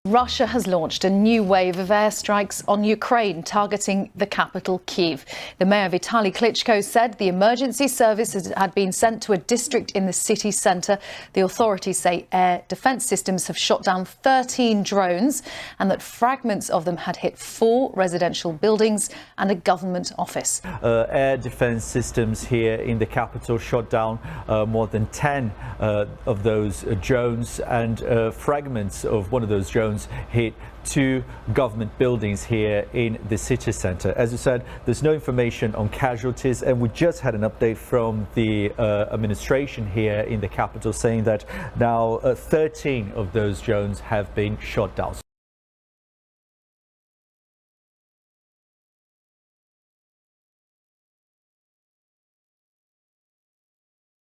Russia has launched a new wave of airstrikes on Ukraine, targeting the capital, Kyiv. The mayor, Vitaly Klitschko, said the emergency services had been sent to a district in the city centre. The authorities say air defence systems have shot down 13 drones and that fragments of them had hit 4 residential buildings and a government office. Air defence systems here in the capital shot down more than 10 of those drones, and fragments of one of those drones hit 2 government buildings here in the city centre. As you said, there's no information on casualties, and we just had an update from the administration here in the capital saying that now 13 of those drones have been shot down.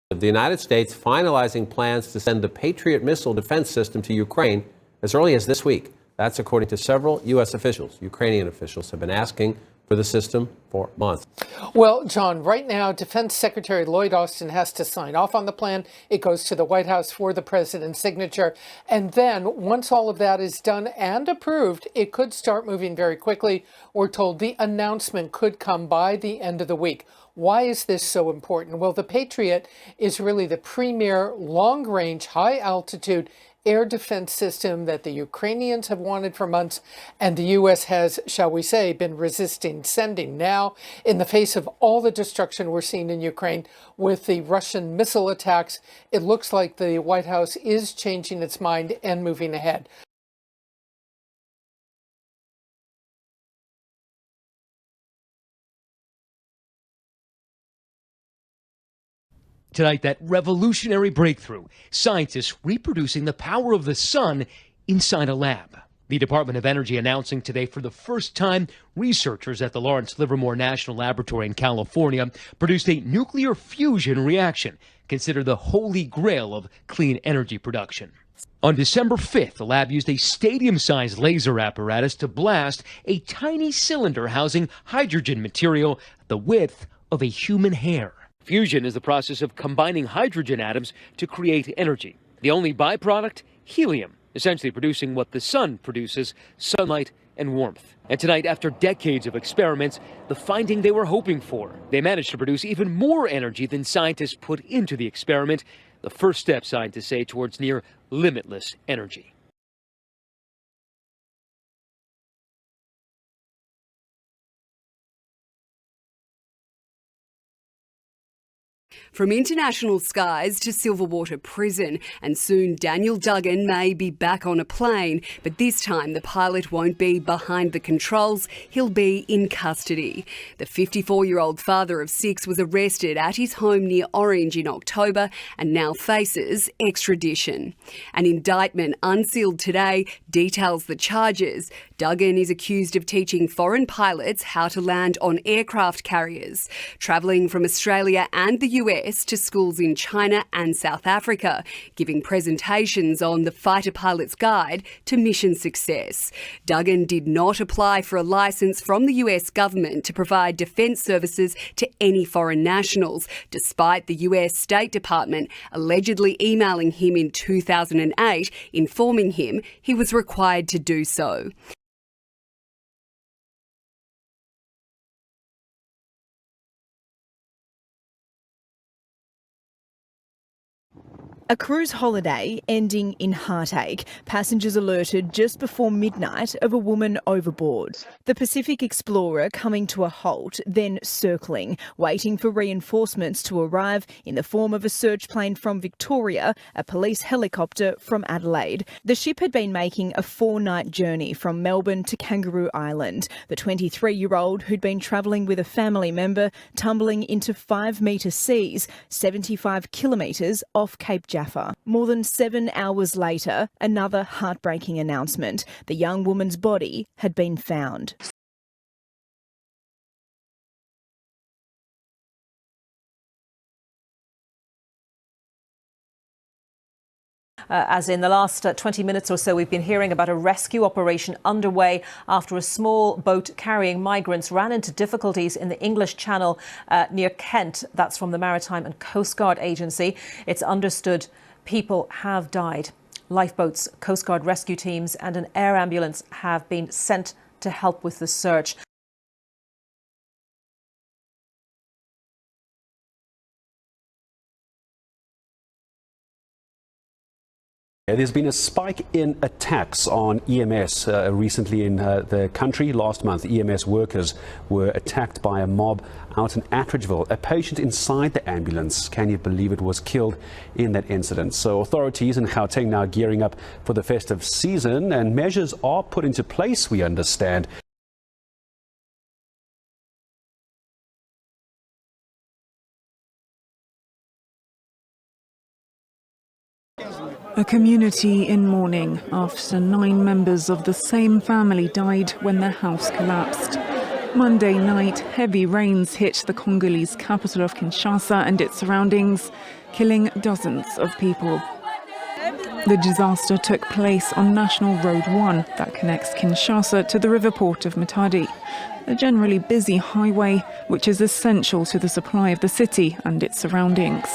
The United States finalizing plans to send the Patriot missile defense system to Ukraine as early as this week. That's according to several U.S. officials. Ukrainian officials have been asking for the system for months. Well, John, right now, Defense Secretary Lloyd Austin has to sign off on the plan. It goes to the White House for the president's signature. And then once all of that is done and approved, it could start moving very quickly. We're told the announcement could come by the end of the week. Why is this so important? Well, the Patriot is really the premier long-range, high-altitude air defense system that the Ukrainians have wanted for months, and the U.S. has, shall we say, been resisting sending. Now, in the face of all the destruction we're seeing in Ukraine with the Russian missile attacks, it looks like the White House is changing its mind and moving ahead. Tonight, that revolutionary breakthrough, scientists reproducing the power of the sun inside a lab. The Department of Energy announcing today for the first time, researchers at the Lawrence Livermore National Laboratory in California produced a nuclear fusion reaction, considered the holy grail of clean energy production. On December 5th, the lab used a stadium-sized laser apparatus to blast a tiny cylinder housing hydrogen material the width of a human hair. Fusion is the process of combining hydrogen atoms to create energy. The only byproduct, helium, essentially producing what the sun produces, sunlight and warmth. And tonight, after decades of experiments, the finding they were hoping for. They managed to produce even more energy than scientists put into the experiment, the first step, scientists say, towards near limitless energy. From international skies to Silverwater Prison, and soon Daniel Duggan may be back on a plane, but this time the pilot won't be behind the controls, he'll be in custody. The 54-year-old father of 6 was arrested at his home near Orange in October and now faces extradition. An indictment unsealed today details the charges. Duggan is accused of teaching foreign pilots how to land on aircraft carriers, travelling from Australia and the US to schools in China and South Africa, giving presentations on the Fighter Pilot's Guide to Mission Success. Duggan did not apply for a licence from the US government to provide defence services to any foreign nationals, despite the US State Department allegedly emailing him in 2008, informing him he was required to do so. A cruise holiday ending in heartache. Passengers alerted just before midnight of a woman overboard. The Pacific Explorer coming to a halt, then circling, waiting for reinforcements to arrive in the form of a search plane from Victoria, a police helicopter from Adelaide. The ship had been making a 4-night journey from Melbourne to Kangaroo Island. The 23-year-old, who'd been travelling with a family member, tumbling into 5-metre seas, 75 kilometres off Cape Jaffa. More than 7 hours later, another heartbreaking announcement. The young woman's body had been found. As in the last 20 minutes or so, we've been hearing about a rescue operation underway after a small boat carrying migrants ran into difficulties in the English Channel near Kent. That's from the Maritime and Coast Guard Agency. It's understood people have died. Lifeboats, Coast Guard rescue teams and an air ambulance have been sent to help with the search. There's been a spike in attacks on EMS recently in the country. Last month, EMS workers were attacked by a mob out in Atteridgeville. A patient inside the ambulance, can you believe it, was killed in that incident. So authorities in Gauteng now gearing up for the festive season, and measures are put into place, we understand. A community in mourning after 9 members of the same family died when their house collapsed. Monday night, heavy rains hit the Congolese capital of Kinshasa and its surroundings, killing dozens of people. The disaster took place on National Road 1 that connects Kinshasa to the river port of Matadi, a generally busy highway which is essential to the supply of the city and its surroundings.